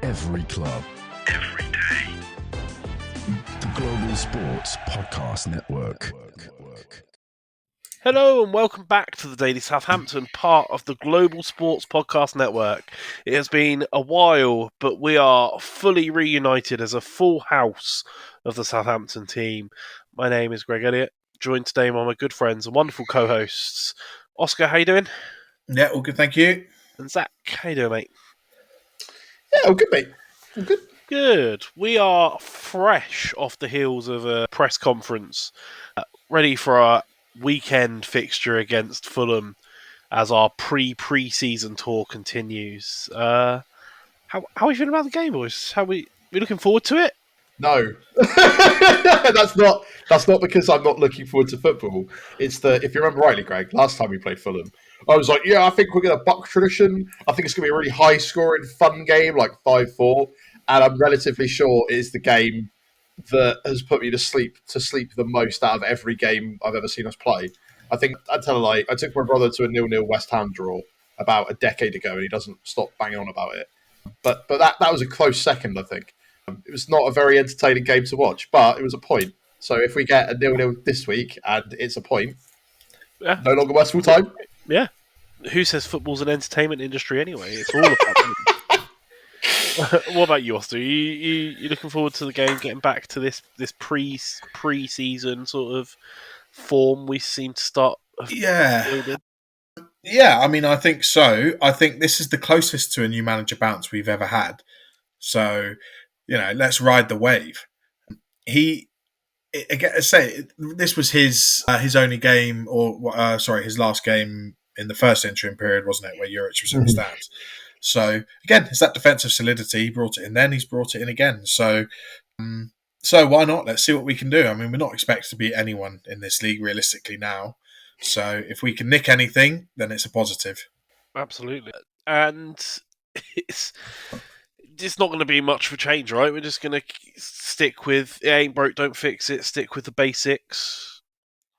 Every club. Every day. The Global Sports Podcast Network. Hello and welcome back to the Daily Southampton, part of the Global Sports Podcast Network. It has been a while, but we are fully reunited as a full house of the Southampton team. My name is Greg Elliott, joined today by my good friends and wonderful co-hosts. Oscar, how you doing? Yeah, all good, thank you. And Zach, how you doing, mate? Yeah, all good, mate. All good. Good. We are fresh off the heels of a press conference, ready for our weekend fixture against Fulham as our pre-season tour continues. How are you feeling about the game, boys? How we looking forward to it? No, that's not because I'm not looking forward to football. It's that, if you remember rightly, Greg, last time we played Fulham, I was like, yeah, I think we're going to buck tradition. I think it's going to be a really high-scoring, fun game, like 5-4. And I'm relatively sure it is the game that has put me to sleep the most out of every game I've ever seen us play. I think I tell a lie. I took my brother to a 0-0 West Ham draw about a decade ago, and he doesn't stop banging on about it. But that was a close second, I think. It was not a very entertaining game to watch, but it was a point. So if we get a 0-0 this week and it's a point, Yeah. no longer wasteful time. Yeah. Who says football's an entertainment industry anyway? It's all about. What about you, Austin? You looking forward to the game, getting back to this pre-season sort of form we seem to start? Yeah. Yeah, I mean, I think so. I think this is the closest to a new manager bounce we've ever had. So, let's ride the wave. This was his only game, his last game in the first interim period, wasn't it, where Juric was in the stands. So, again, it's that defensive solidity. He brought it in then, he's brought it in again. So why not? Let's see what we can do. I mean, we're not expected to beat anyone in this league realistically now. So if we can nick anything, then it's a positive. Absolutely. And it's not going to be much of a change, right? We're just going to stick with it ain't broke, don't fix it. Stick with the basics.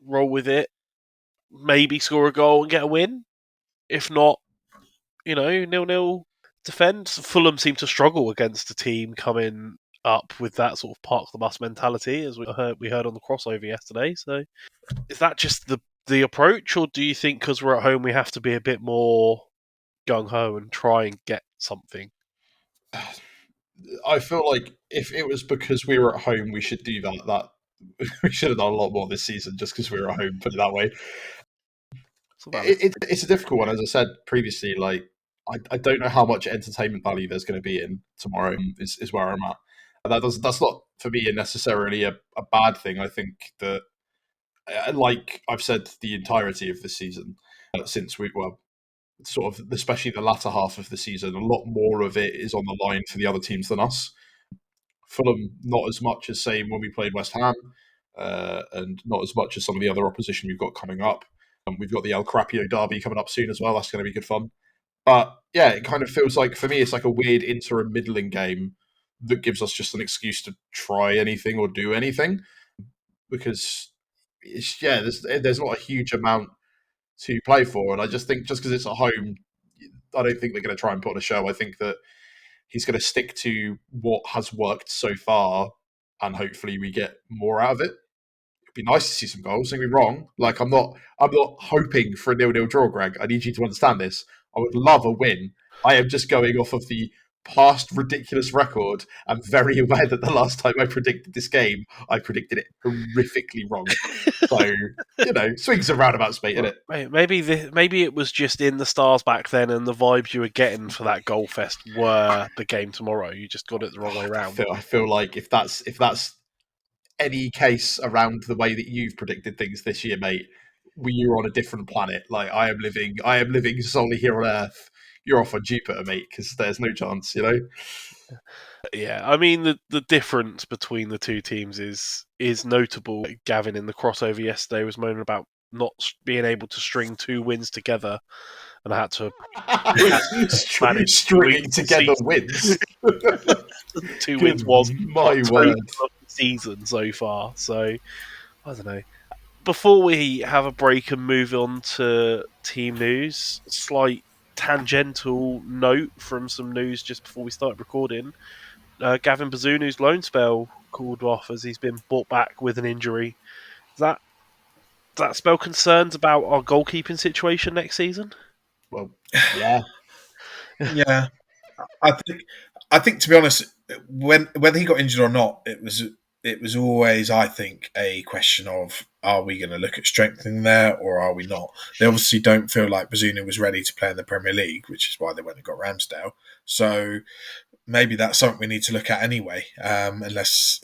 Roll with it. Maybe score a goal and get a win. If not, 0-0 defend. Fulham seem to struggle against a team coming up with that sort of park the bus mentality, as we heard on the crossover yesterday. So is that just the approach, or do you think because we're at home we have to be a bit more gung-ho and try and get something? I feel like if it was because we were at home, we should do that we should have done a lot more this season just because we were at home, put it that way. It's a difficult one. As I said previously, like I don't know how much entertainment value there's going to be in tomorrow is where I'm at. And that's not for me necessarily a bad thing. I think that, like I've said the entirety of the season, since sort of especially the latter half of the season, a lot more of it is on the line for the other teams than us. Fulham, not as much as, say, when we played West Ham, and not as much as some of the other opposition we've got coming up. We've got the El Crapio derby coming up soon as well. That's going to be good fun. But yeah, it kind of feels like, for me, it's like a weird interim middling game that gives us just an excuse to try anything or do anything. Because, there's not a huge amount to play for. And I just think just because it's at home, I don't think they're going to try and put on a show. I think that he's going to stick to what has worked so far, and hopefully we get more out of it. It'd be nice to see some goals. Don't get me wrong. Like I'm not hoping for a 0-0 draw, Greg. I need you to understand this. I would love a win. I am just going off of the past ridiculous record. I'm very aware that the last time I predicted this game, I predicted it horrifically wrong. So, swings and roundabouts, mate, isn't it? Maybe it was just in the stars back then, and the vibes you were getting for that goal fest were the game tomorrow. You just got it the wrong way around. I feel like if that's any case around the way that you've predicted things this year, mate, you're on a different planet. Like I am living solely here on Earth. You're off on Jupiter, mate, because there's no chance, Yeah, I mean the difference between the two teams is notable. Gavin in the crossover yesterday was moaning about not being able to string two wins together, and I had to stringing together wins. 2 wins was my word of the season so far. So I don't know. Before we have a break and move on to team news, slight tangential note from some news just before we started recording. Gavin Bazunu's loan spell called off as he's been brought back with an injury. Does that spell concerns about our goalkeeping situation next season? Well, yeah. Yeah, I think to be honest, whether he got injured or not, it was always, I think, a question of, are we going to look at strengthening there or are we not? They obviously don't feel like Bazunu was ready to play in the Premier League, which is why they went and got Ramsdale. So maybe that's something we need to look at anyway, unless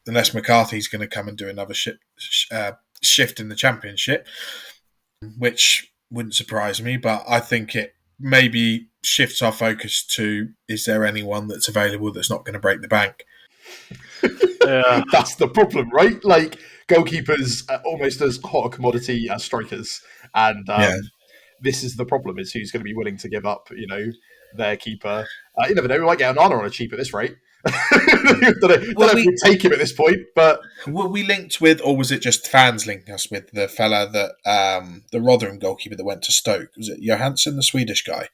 McCarthy's going to come and do another shift in the Championship, which wouldn't surprise me. But I think it maybe shifts our focus to, is there anyone that's available that's not going to break the bank? Yeah. That's the problem, right? Like, goalkeepers are almost as hot a commodity as strikers, and this is the problem: is who's going to be willing to give up, their keeper. You never know; we might get Onana on a cheap at this rate. don't know if we take him at this point, but were we linked with, or was it just fans linking us with the fella that the Rotherham goalkeeper that went to Stoke? Was it Johansson, the Swedish guy?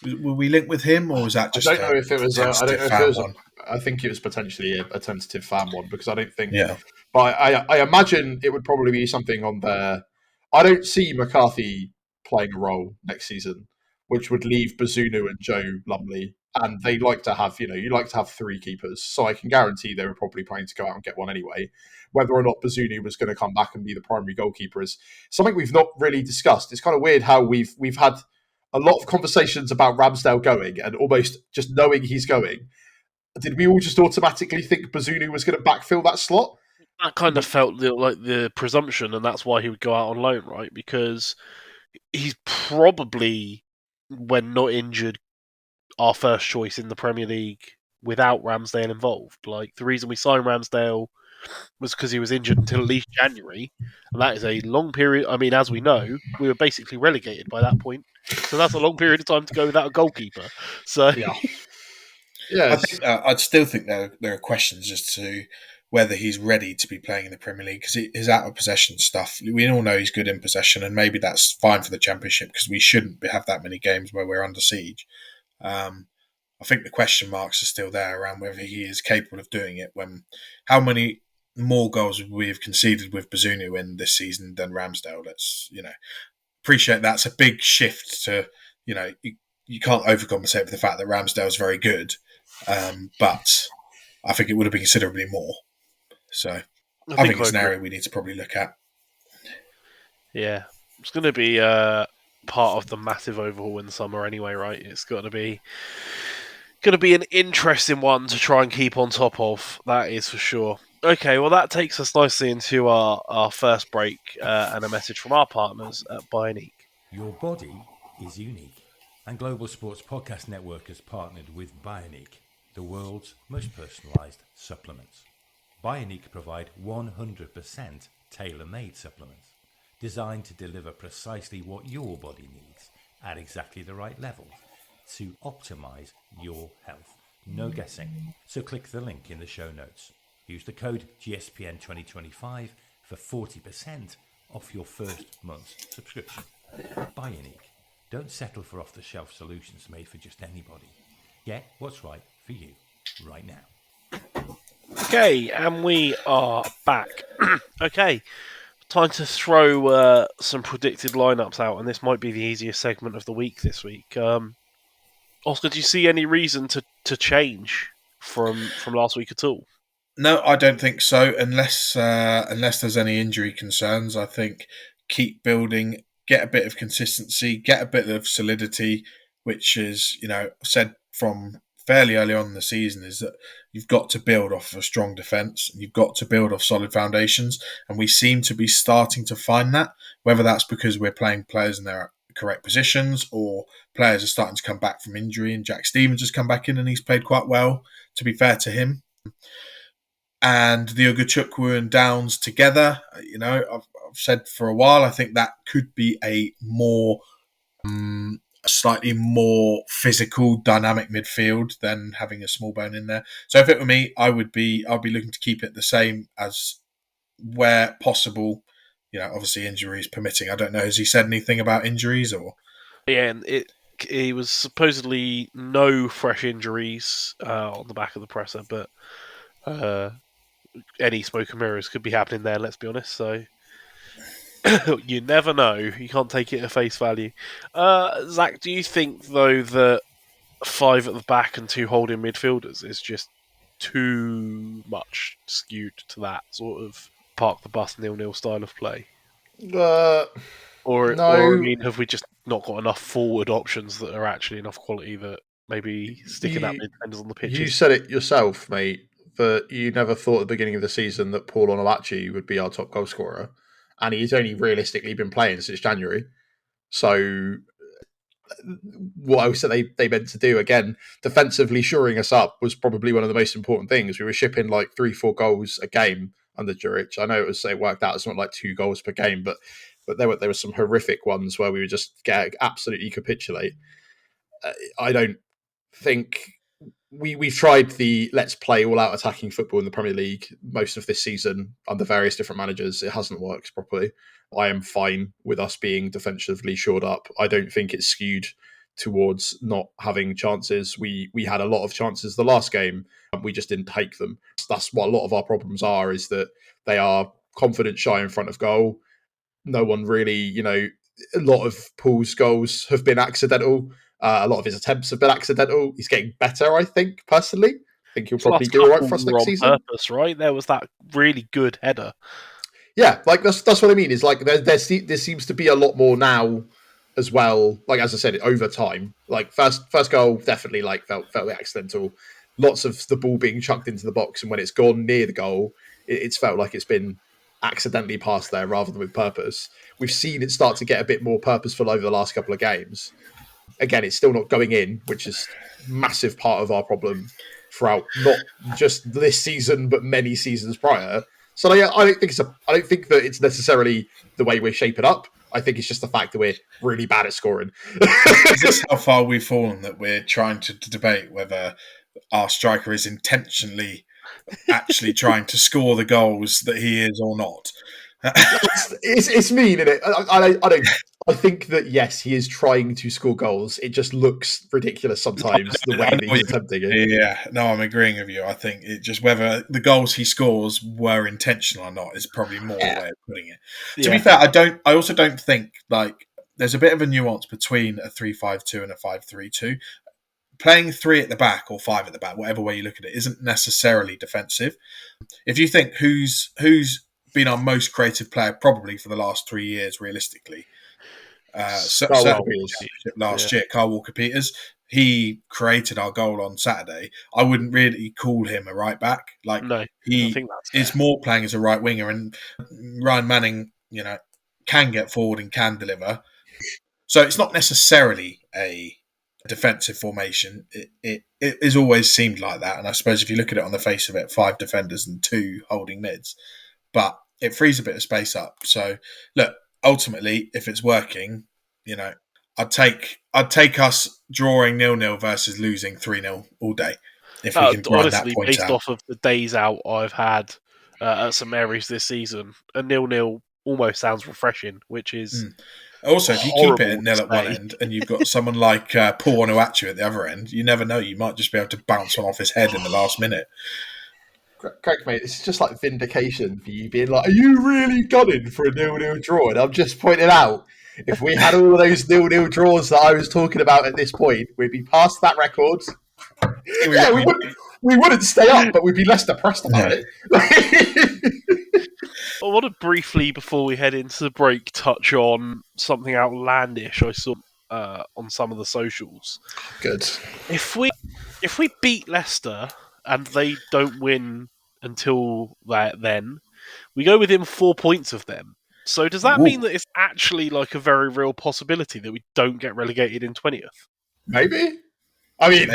Were we linked with him, or was that just? I don't know if it was. I don't know if it was. One? I think it was potentially a tentative fan one, because I don't think. Yeah. But I imagine it would probably be something on there. I don't see McCarthy playing a role next season, which would leave Bazunu and Joe Lumley, and they like to have, you like to have three keepers. So I can guarantee they were probably planning to go out and get one anyway. Whether or not Bazunu was going to come back and be the primary goalkeeper is something we've not really discussed. It's kind of weird how we've had a lot of conversations about Ramsdale going, and almost just knowing he's going. Did we all just automatically think Bazunu was going to backfill that slot? That kind of felt like the presumption, and that's why he would go out on loan, right? Because he's probably, when not injured, our first choice in the Premier League without Ramsdale involved. Like, the reason we signed Ramsdale was because he was injured until at least January, and that is a long period. I mean, as we know, we were basically relegated by that point, so that's a long period of time to go without a goalkeeper. So yeah, I'd still think there are questions as to whether he's ready to be playing in the Premier League, because his out of possession stuff, we all know he's good in possession, and maybe that's fine for the Championship because we shouldn't have that many games where we're under siege. I think the question marks are still there around whether he is capable of doing it. How many more goals would we have conceded with Bazunu in this season than Ramsdale? Let's appreciate that's a big shift to you can't overcompensate for the fact that Ramsdale is very good, but I think it would have been considerably more. So I think it's an area we need to probably look at. Yeah, it's going to be part of the massive overhaul in the summer anyway, right? It's going to be an interesting one to try and keep on top of. That is for sure. Okay, well, that takes us nicely into our first break and a message from our partners at Bioniq. Your body is unique, and Global Sports Podcast Network has partnered with Bioniq, the world's most personalised supplements. Bioniq provide 100% tailor-made supplements designed to deliver precisely what your body needs at exactly the right level to optimise your health. No guessing. So click the link in the show notes. Use the code GSPN2025 for 40% off your first month's subscription. Bioniq. Don't settle for off-the-shelf solutions made for just anybody. Get what's right for you right now. Okay, and we are back. Okay, time to throw some predicted lineups out, and this might be the easiest segment of the week this week. Oscar, do you see any reason to change from last week at all? No, I don't think so. Unless there's any injury concerns, I think keep building, get a bit of consistency, get a bit of solidity, which is said from fairly early on in the season, is that you've got to build off of a strong defence and you've got to build off solid foundations, and we seem to be starting to find that, whether that's because we're playing players in their correct positions or players are starting to come back from injury, and Jack Stevens has come back in and he's played quite well, to be fair to him. And the Ogachukwu and Downs together, I've said for a while, I think that could be a slightly more physical, dynamic midfield than having a small bone in there. So if it were me, I'll be looking to keep it the same as where possible. Obviously injuries permitting. I don't know. Has he said anything about injuries or? Yeah, and he was supposedly no fresh injuries on the back of the presser, but any smoke and mirrors could be happening there, let's be honest. So you never know. You can't take it at face value. Zach, do you think, though, that 5 at the back and 2 holding midfielders is just too much skewed to that sort of park the bus 0-0 style of play? Or I mean, have we just not got enough forward options that are actually enough quality that maybe sticking that mid-defenders on the pitch? You said it yourself, mate, that you never thought at the beginning of the season that Paul Onuachu would be our top goal scorer, and he's only realistically been playing since January. So what I said they meant to do, again, defensively shoring us up was probably one of the most important things. We were shipping like 3-4 goals a game under Juric. I know it worked out as not like 2 goals per game, but there were some horrific ones where we would just absolutely capitulate. I don't think we've tried the let's play all out attacking football in the Premier League most of this season under various different managers. It hasn't worked properly. I am fine with us being defensively shored up. I don't think it's skewed towards not having chances. We had a lot of chances the last game, and we just didn't take them. That's what a lot of our problems are, is that they are confidence shy in front of goal. No one really, a lot of Paul's goals have been accidental. A lot of his attempts have been accidental. He's getting better, I think, personally. I think he'll probably do all right for us next season. Purpose, right? There was that really good header. Yeah, like that's what I mean. Is like there seems to be a lot more now as well. Like, as I said, over time. Like first goal definitely like felt accidental. Lots of the ball being chucked into the box, and when it's gone near the goal, it's felt like it's been accidentally passed there rather than with purpose. We've seen it start to get a bit more purposeful over the last couple of games. Again, it's still not going in, which is a massive part of our problem throughout not just this season but many seasons prior. So I don't think that it's necessarily the way we're shaping up. I think it's just the fact that we're really bad at scoring. Is this how far we've fallen, that we're trying to debate whether our striker is intentionally actually trying to score the goals that he is or not? It's mean, isn't it? I think that, yes, he is trying to score goals. It just looks ridiculous sometimes, the way that he's attempting it. Yeah, no, I'm agreeing with you. I think it just, whether the goals he scores were intentional or not is probably more the way of putting it. To be fair, I also don't think, like, there's a bit of a nuance between a 3-5-2 and a 5-3-2. Playing 3 at the back or 5 at the back, whatever way you look at it, isn't necessarily defensive. If you think who's been our most creative player probably for the last 3 years, realistically, last year, Carl Walker-Peters, he created our goal on Saturday. I wouldn't really call him a right back. Like, no, he is more playing as a right winger, and Ryan Manning, can get forward and can deliver. So it's not necessarily a defensive formation. It has always seemed like that, and I suppose if you look at it on the face of it, 5 defenders and 2 holding mids, but it frees a bit of space up. So look, ultimately, if it's working, I'd take us drawing 0-0 versus losing 3-0 all day. If we can grind that point based off of the days out I've had at St Mary's this season, a 0-0 almost sounds refreshing, which is also, if you keep it at 0 at one end and you've got someone like Paul Onuachu at the other end, you never know. You might just be able to bounce one off his head in the last minute. Correct, mate. It's just like vindication for you being like, are you really gunning for a 0-0 draw? And I'm just pointing out, if we had all of those 0-0 draws that I was talking about at this point, we'd be past that record. We wouldn't stay up, but we'd be less depressed about it. I want to briefly, before we head into the break, touch on something outlandish I saw on some of the socials. Good. If we beat Leicester and they don't win until then, we go within 4 points of them. So does that mean that it's actually like a very real possibility that we don't get relegated in 20th? Maybe. I mean,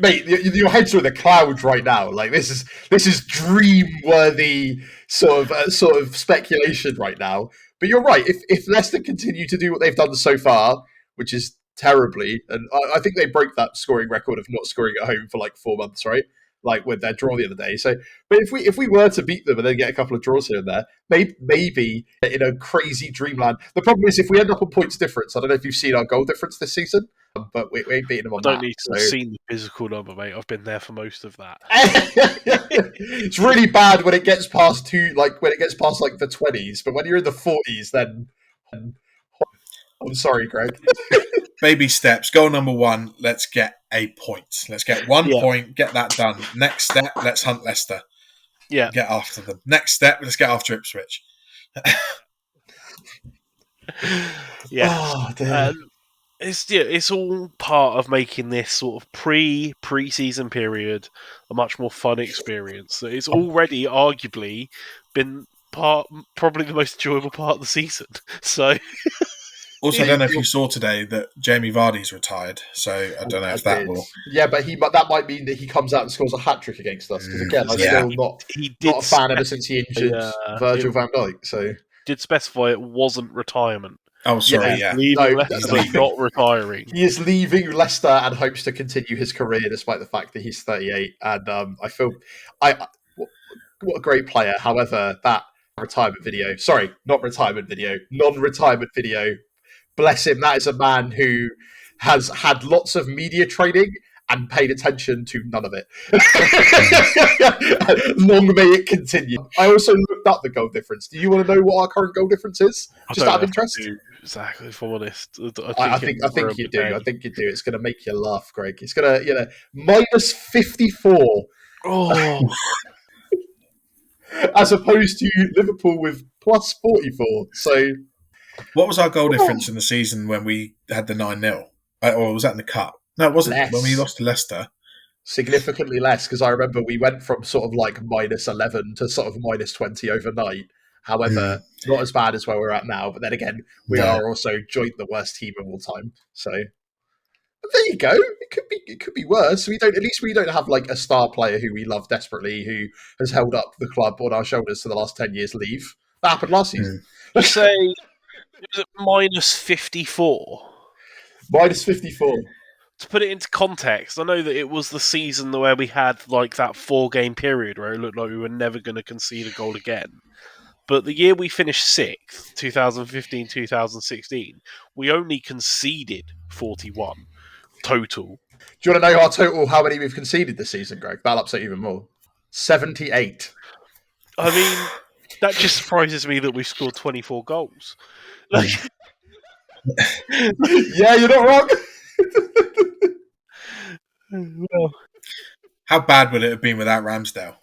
mate, your head's in the clouds right now. Like, this is dream-worthy sort of speculation right now. But you're right. If Leicester continue to do what they've done so far, which is terribly, and I think they broke that scoring record of not scoring at home for like 4 months, right? like with their draw the other day. So, but if we were to beat them and then get a couple of draws here and there, maybe in a crazy dreamland. The problem is if we end up on points difference. I don't know if you've seen our goal difference this season, but we ain't beating them on I don't that. need to have seen the physical number, mate. I've been there for most of that. It's really bad when it gets past like the 20s, but when you're in the 40s, then I'm sorry, Greg. Baby steps. Goal number 1. Let's get a point. Let's get 1 point. Get that done. Next step. Let's hunt Leicester. Yeah. Get after them. Next step. Let's get after Ipswich. Yeah. Oh, dear. It's all part of making this sort of pre-season period a much more fun experience. It's already arguably been probably the most enjoyable part of the season. So, also, I don't know if you saw today that Jamie Vardy's retired. So I don't know if that will. Yeah, but that might mean that he comes out and scores a hat trick against us. Because again, I'm still not a fan ever since he injured Virgil van Dijk. So did specify it wasn't retirement. Oh, sorry, yeah. Leaving Leicester, but not retiring. He is leaving Leicester and hopes to continue his career despite the fact that he's 38. And I feel, what a great player. However, that non-retirement video, bless him, that is a man who has had lots of media training and paid attention to none of it. Long may it continue. I also looked up the goal difference. Do you want to know what our current goal difference is? Just out of interest? Exactly, if I'm honest. I think you do. I think you do. It's going to make you laugh, Greg. It's going to, minus 54. Oh. As opposed to Liverpool with plus 44. So, what was our goal difference in the season when we had the 9-0? Or was that in the cup? No, it wasn't. Less. When we lost to Leicester. Significantly less, because I remember we went from sort of like minus 11 to sort of minus 20 overnight. However, not as bad as where we're at now. But then again, we are also joint the worst team of all time. So, but there you go. It could be worse. At least we don't have like a star player who we love desperately, who has held up the club on our shoulders for the last 10 years leave. That happened last season. Let's say it was at minus 54. Minus 54. To put it into context, I know that it was the season where we had like that 4-game period where it looked like we were never going to concede a goal again. But the year we finished 6th, 2015-2016, we only conceded 41 total. Do you want to know our total, how many we've conceded this season, Greg? That'll upset you even more. 78. I mean, that just surprises me that we've scored 24 goals. Yeah, you're not wrong. Well, how bad would it have been without Ramsdale?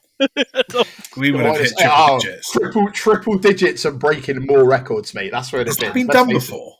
We would have hit triple digits. Triple digits and breaking more records, mate. That's where it is. Has that been done before?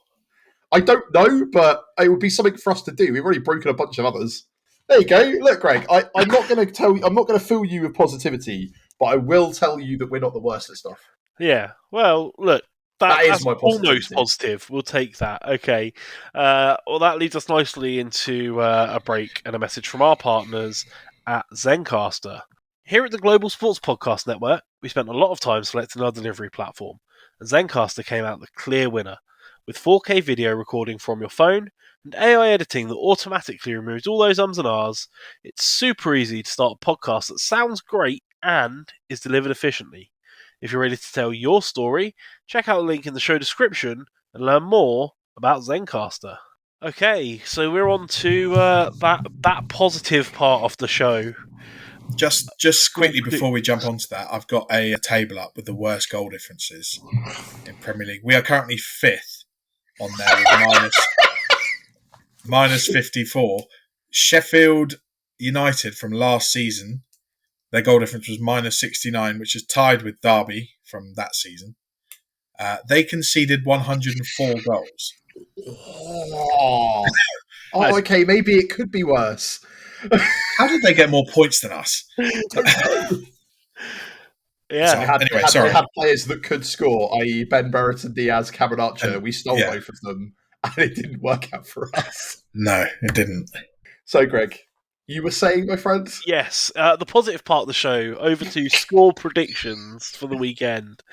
I don't know, but it would be something for us to do. We've already broken a bunch of others. There you go. Look, Greg, I'm not going to tell you. I'm not going to fill you with positivity, but I will tell you that we're not the worst at stuff. Yeah. Well, look. That's my almost positive. We'll take that. Okay. Well, that leads us nicely into a break and a message from our partners at Zencastr. Here at the Global Sports Podcast Network, we spent a lot of time selecting our delivery platform, and Zencastr came out the clear winner, with 4K video recording from your phone and AI editing that automatically removes all those ums and ahs. It's super easy to start a podcast that sounds great and is delivered efficiently. If you're ready to tell your story, check out the link in the show description and learn more about Zencastr. Okay, so we're on to that positive part of the show. Just quickly before we jump onto that, I've got a table up with the worst goal differences in Premier League. We are currently 5th on there with minus 54. Sheffield United from last season, their goal difference was minus 69, which is tied with Derby from that season. They conceded 104 goals. Oh, okay, maybe it could be worse. How did they get more points than us? Yeah. They had players that could score, i.e. Ben Brereton, Diaz, Cameron Archer. We stole both of them, and it didn't work out for us. No, it didn't. So, Greg, you were saying, my friend? Yes. The positive part of the show, over to score predictions for the weekend.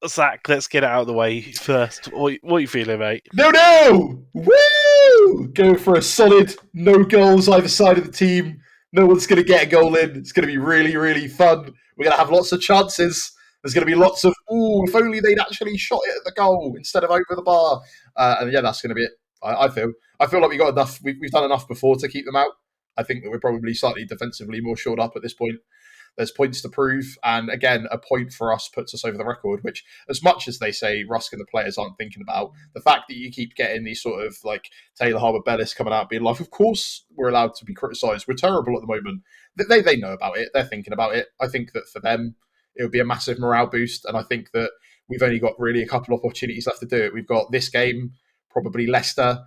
Zach, let's get it out of the way first. What are you feeling, mate? No! Woo! Go for a solid, no goals either side of the team. No one's going to get a goal in. It's going to be really, really fun. We're going to have lots of chances. There's going to be lots of, if only they'd actually shot it at the goal instead of over the bar. And yeah, that's going to be it. I feel like we got enough. We've done enough before to keep them out. I think that we're probably slightly defensively more shored up at this point. There's points to prove. And again, a point for us puts us over the record, which as much as they say Rusk and the players aren't thinking about, the fact that you keep getting these sort of like Taylor Harbour-Bellis coming out being like, of course we're allowed to be criticised. We're terrible at the moment. They know about it. They're thinking about it. I think that for them, it would be a massive morale boost. And I think that we've only got really a couple of opportunities left to do it. We've got this game, probably Leicester.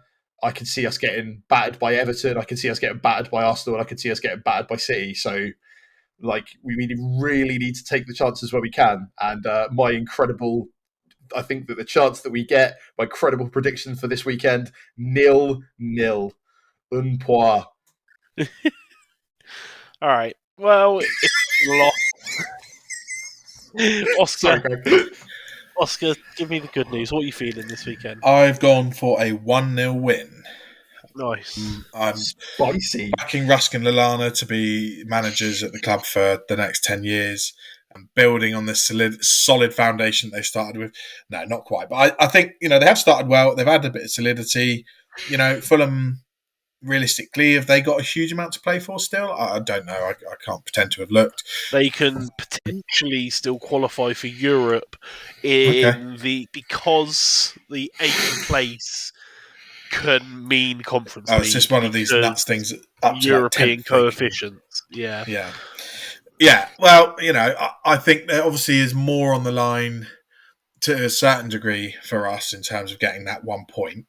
I can see us getting battered by Everton. I can see us getting battered by Arsenal. And I can see us getting battered by City. So, like, we really need to take the chances where we can. And I think that the chance that we get, my incredible prediction for this weekend, 0-0. Un point. All right. Well, it's a lot. Oscar, give me the good news. What are you feeling this weekend? I've gone for a 1-0 win. Nice. I'm Spicy. backing Rusk and Lallana to be managers at the club for the next 10 years and building on this solid foundation they started with. No, not quite. But I think, they have started well. They've had a bit of solidity. Fulham, realistically, have they got a huge amount to play for still? I don't know. I can't pretend to have looked. They can potentially still qualify for Europe because the 8th place can mean Conference League. It's just one of these nuts things. Up to European coefficients. Yeah. Well, I think there obviously is more on the line to a certain degree for us in terms of getting that 1 point.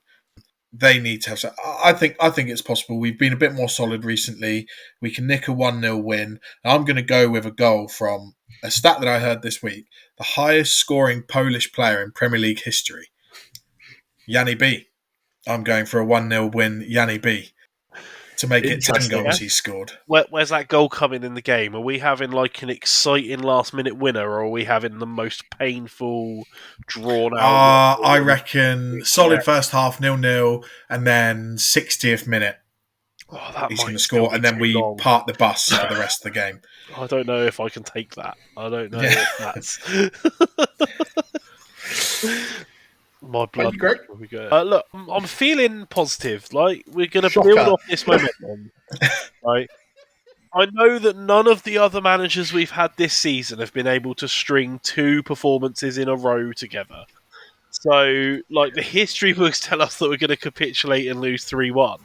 They need to have. I think it's possible. We've been a bit more solid recently. We can nick a 1-0 win. I'm going to go with a goal from a stat that I heard this week: the highest scoring Polish player in Premier League history, Yanni B. I'm going for a 1-0 win, Yanni B. To make it 10 goals he's scored. Where's that goal coming in the game? Are we having like an exciting last-minute winner, or are we having the most painful, drawn-out? I reckon solid first half, 0-0, and then 60th minute. He's going to score, and then we park the bus for the rest of the game. I don't know if I can take that. I don't know if that's... My blood. Look, I'm feeling positive. Like, we're going to build off this momentum. Right? I know that none of the other managers we've had this season have been able to string 2 performances in a row together. So, like, the history books tell us that we're going to capitulate and lose 3-1.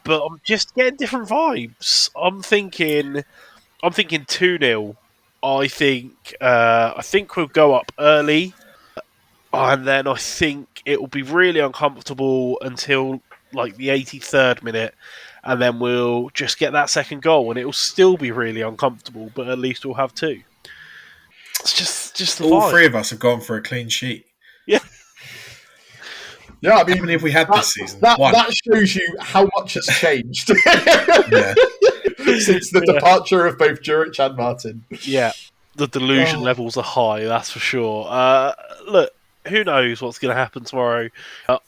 But I'm just getting different vibes. I'm thinking 2-0. I think we'll go up early. And then I think it will be really uncomfortable until like the 83rd minute, and then we'll just get that second goal, and it will still be really uncomfortable, but at least we'll have 2. It's just the all vibe. 3 of us have gone for a clean sheet. Yeah. Yeah, I mean, how many have we had this season? That shows you how much has changed since the departure of both Juric and Martin. Yeah, the delusion levels are high, that's for sure. Look, who knows what's going to happen tomorrow?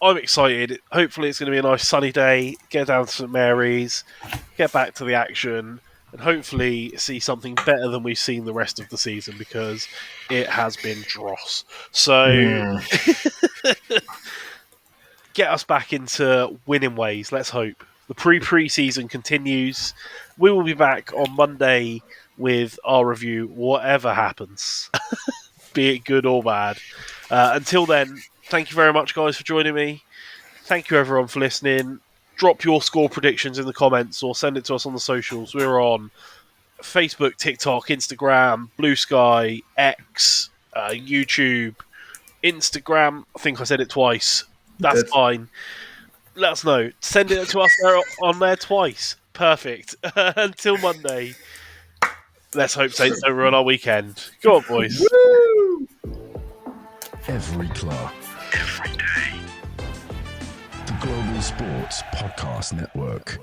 I'm excited. Hopefully it's going to be a nice sunny day. Get down to St Mary's, get back to the action, and hopefully see something better than we've seen the rest of the season, because it has been dross. So get us back into winning ways, let's hope. The pre-season continues. We will be back on Monday with our review, whatever happens, be it good or bad. Until then, thank you very much, guys, for joining me. Thank you, everyone, for listening. Drop your score predictions in the comments or send it to us on the socials. We're on Facebook, TikTok, Instagram, Blue Sky, X, YouTube, Instagram. I think I said it twice. That's fine. Let us know. Send it to us on there twice. Perfect. Until Monday, let's hope Saints don't ruin our weekend. Go on, boys. Woo! Every club, every day. The Global Sports Podcast Network.